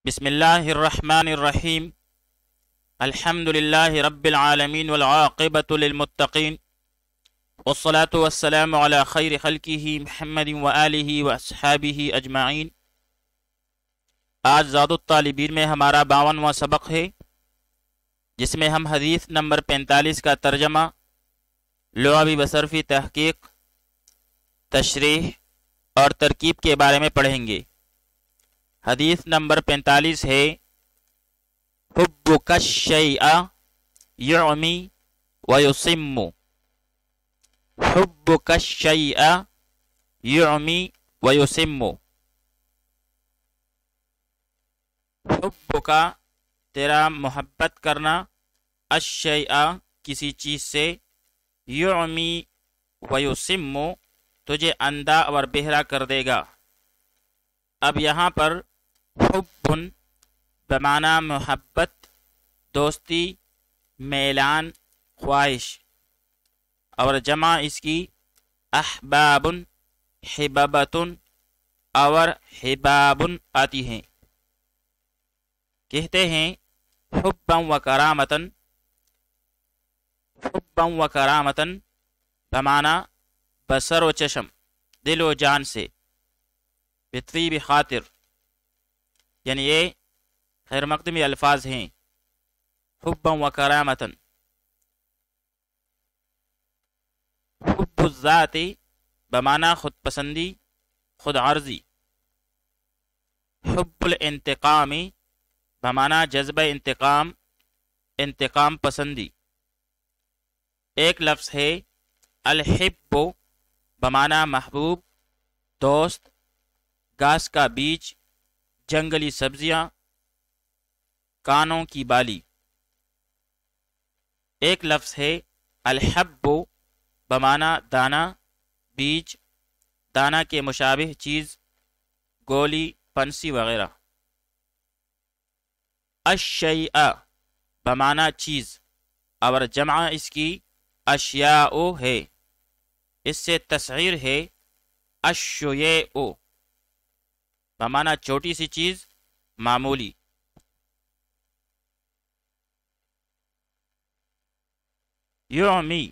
بسم اللہ الرحمن الرحیم الحمد للہ رب العالمین والعاقبۃ للمتقین والصلاة والسلام علی خیر خلقہ محمد وآلہ واصحابہ اجمعین۔ آج زاد الطالبین میں ہمارا 52واں سبق ہے، جس میں ہم حدیث نمبر 45 کا ترجمہ، لغوی بصرفی تحقیق، تشریح اور ترکیب کے بارے میں پڑھیں گے۔ حدیث نمبر 45 ہے، حبک الشیء یعمی ویصم۔ حبک الشیء یعمی ویصم۔ حبک تیرا محبت کرنا، الشیء کسی چیز سے، یعمی ویصم تجھے اندھا اور بہرا کر دے گا۔ اب یہاں پر حب بمعنی محبت، دوستی، میلان، خواہش، اور جمع اس کی احباب، حبابۃ اور حباب آتی ہیں۔ کہتے ہیں حبا و کرامتن، حبا و کرامتن بمعنی بسر و چشم، دل و جان سے، بطیب خاطر، یعنی یہ خیر مقدمی الفاظ ہیں۔ حبا و کرامتن، حب الذات بمعنی خود پسندی، خود عرضی، حب الانتقام بمعنی جذبہ انتقام، انتقام پسندی۔ ایک لفظ ہے الحب بمعنی محبوب، دوست، گھاس کا بیج، جنگلی سبزیاں، کانوں کی بالی۔ ایک لفظ ہے الحب بمعنی دانہ، بیج، دانہ کے مشابہ چیز، گولی، پنسی وغیرہ۔ الشیء بمعنی چیز، اور جمع اس کی اشیاء ہے، اس سے تصغیر ہے الشیء بمعنی چھوٹی سی چیز، معمولی۔ یعمی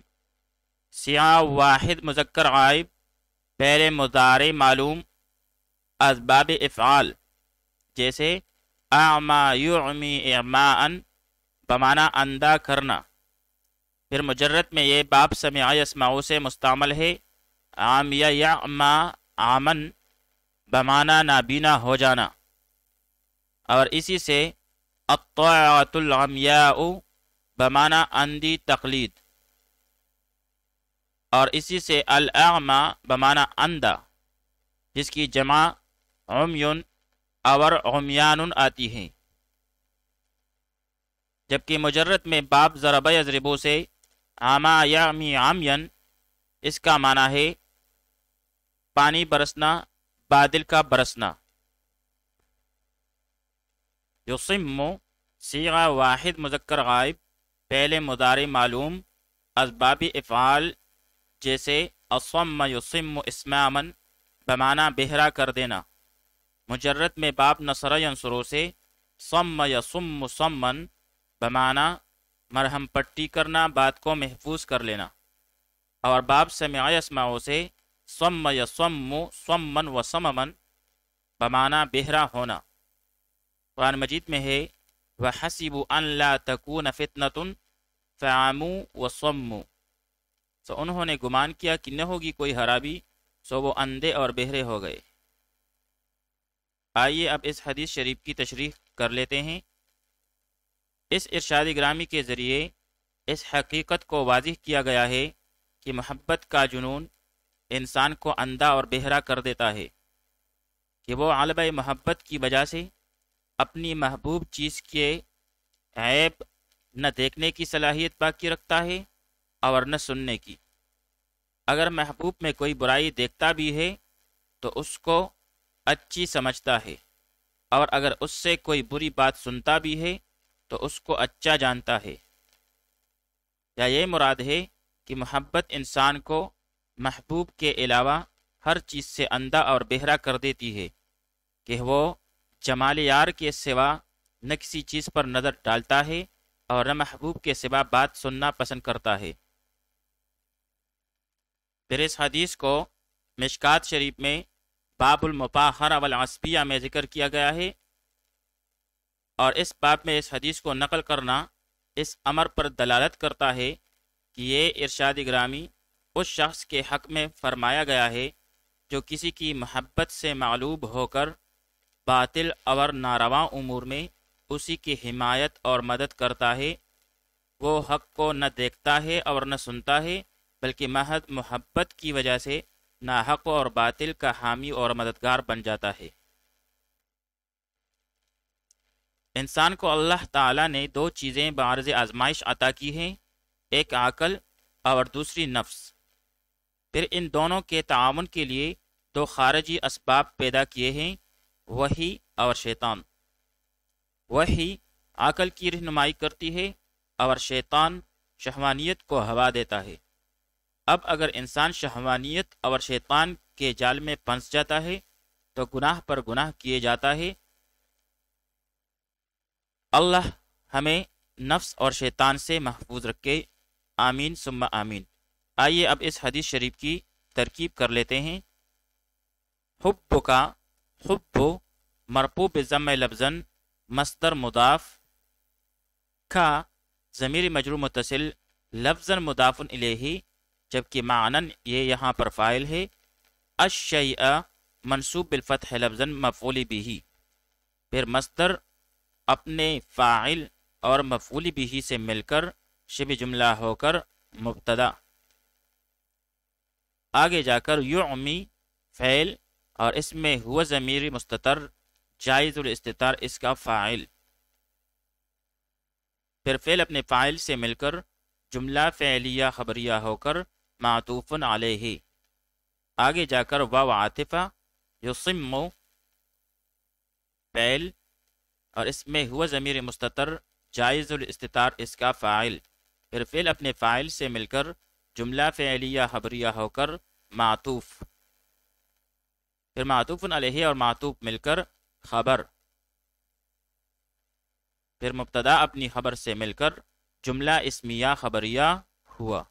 سیاہ واحد مذکر غائب، پہلے مضارع معلوم، اسباب افعال جیسے اعما یعمی اعماء بمعنی اندھا کرنا۔ پھر مجرد میں یہ باب سمع یسمع سے مستعمل ہے، عامیہ یعما عامن بمعنی نابینا ہو جانا، اور اسی سے الطاعۃ العمیاء بمعنی اندھی تقلید، اور اسی سے الاعمی بمعنی اندھا، جس کی جمع عمیٌ اور عمیان آتی ہیں۔ جبکہ مجرد میں باب ضرب یضرب سے عما یعمی عمین، اس کا معنی ہے پانی برسنا، بادل کا برسنا۔ یصم صیغہ واحد مذکر غائب، پہلے مضارع معلوم، اسباب افعال جیسے اصم یصم اسماما بمعنی بہرا کر دینا۔ مجرد میں باب نصر ینصر سے صم یصم صمن بمعنی مرہم پٹی کرنا، بات کو محفوظ کر لینا، اور باب سمع یسمع سے صم یصم صمن و صممن بمعنی بہرا ہونا۔ قرآن مجید میں ہے وَحَسِبُوا أَن لَا تَكُونَ فِتْنَةٌ فَعَمُوا وَصَمُّوا، سو انہوں نے گمان کیا کہ نہ ہوگی کوئی خرابی، سو وہ اندھے اور بہرے ہو گئے۔ آئیے اب اس حدیث شریف کی تشریح کر لیتے ہیں۔ اس ارشاد گرامی کے ذریعے اس حقیقت کو واضح کیا گیا ہے کہ محبت کا جنون انسان کو اندھا اور بہرا کر دیتا ہے، کہ وہ غلبہ محبت کی وجہ سے اپنی محبوب چیز کے عیب نہ دیکھنے کی صلاحیت باقی رکھتا ہے اور نہ سننے کی۔ اگر محبوب میں کوئی برائی دیکھتا بھی ہے تو اس کو اچھی سمجھتا ہے، اور اگر اس سے کوئی بری بات سنتا بھی ہے تو اس کو اچھا جانتا ہے۔ یا یہ مراد ہے کہ محبت انسان کو محبوب کے علاوہ ہر چیز سے اندھا اور بہرا کر دیتی ہے، کہ وہ جمال یار کے سوا نہ کسی چیز پر نظر ڈالتا ہے اور نہ محبوب کے سوا بات سننا پسند کرتا ہے۔ پھر اس حدیث کو مشکات شریف میں باب المفاخرہ والعصبیہ میں ذکر کیا گیا ہے، اور اس باب میں اس حدیث کو نقل کرنا اس امر پر دلالت کرتا ہے کہ یہ ارشاد گرامی اس شخص کے حق میں فرمایا گیا ہے جو کسی کی محبت سے معلوب ہو کر باطل اور ناروا امور میں اسی کی حمایت اور مدد کرتا ہے۔ وہ حق کو نہ دیکھتا ہے اور نہ سنتا ہے، بلکہ محض محبت کی وجہ سے ناحق اور باطل کا حامی اور مددگار بن جاتا ہے۔ انسان کو اللہ تعالیٰ نے دو چیزیں بعرض آزمائش عطا کی ہیں، ایک عقل اور دوسری نفس۔ پھر ان دونوں کے تعاون کے لیے دو خارجی اسباب پیدا کیے ہیں، وحی اور شیطان۔ وحی عقل کی رہنمائی کرتی ہے اور شیطان شہوانیت کو ہوا دیتا ہے۔ اب اگر انسان شہوانیت اور شیطان کے جال میں پھنس جاتا ہے تو گناہ پر گناہ کیے جاتا ہے۔ اللہ ہمیں نفس اور شیطان سے محفوظ رکھے، آمین ثم آمین۔ آئیے اب اس حدیث شریف کی ترکیب کر لیتے ہیں۔ حب کا حب مرفوع بضم لفظاً مصدر مضاف، کا ضمیر مجرور متصل لفظاً مضاف الیہ، جبکہ معنن یہ یہاں پر فاعل ہے۔ الشیء منصوب بالفتح لفظاً مفعول بہ، پھر مصدر اپنے فاعل اور مفعول بہ سے مل کر شبہ جملہ ہو کر مبتدا، آگے جا کر یعمی فعل اور اس میں ہوا ضمیر مستتر جائز الاستتار اس کا فاعل، پھر فعل اپنے فاعل سے مل کر جملہ فعلیہ خبریہ ہو کر معطوف علیہ، آگے جا کر واو عاطفہ یصم فعل اور اس میں ہوا ضمیر مستتر جائز الاستتار اس کا فاعل، پھر فعل اپنے فاعل سے مل کر جملہ فعلیہ خبریہ ہو کر معطوف، پھر معطوف علیہ اور معطوف مل کر خبر، پھر مبتدا اپنی خبر سے مل کر جملہ اسمیہ خبریہ ہوا۔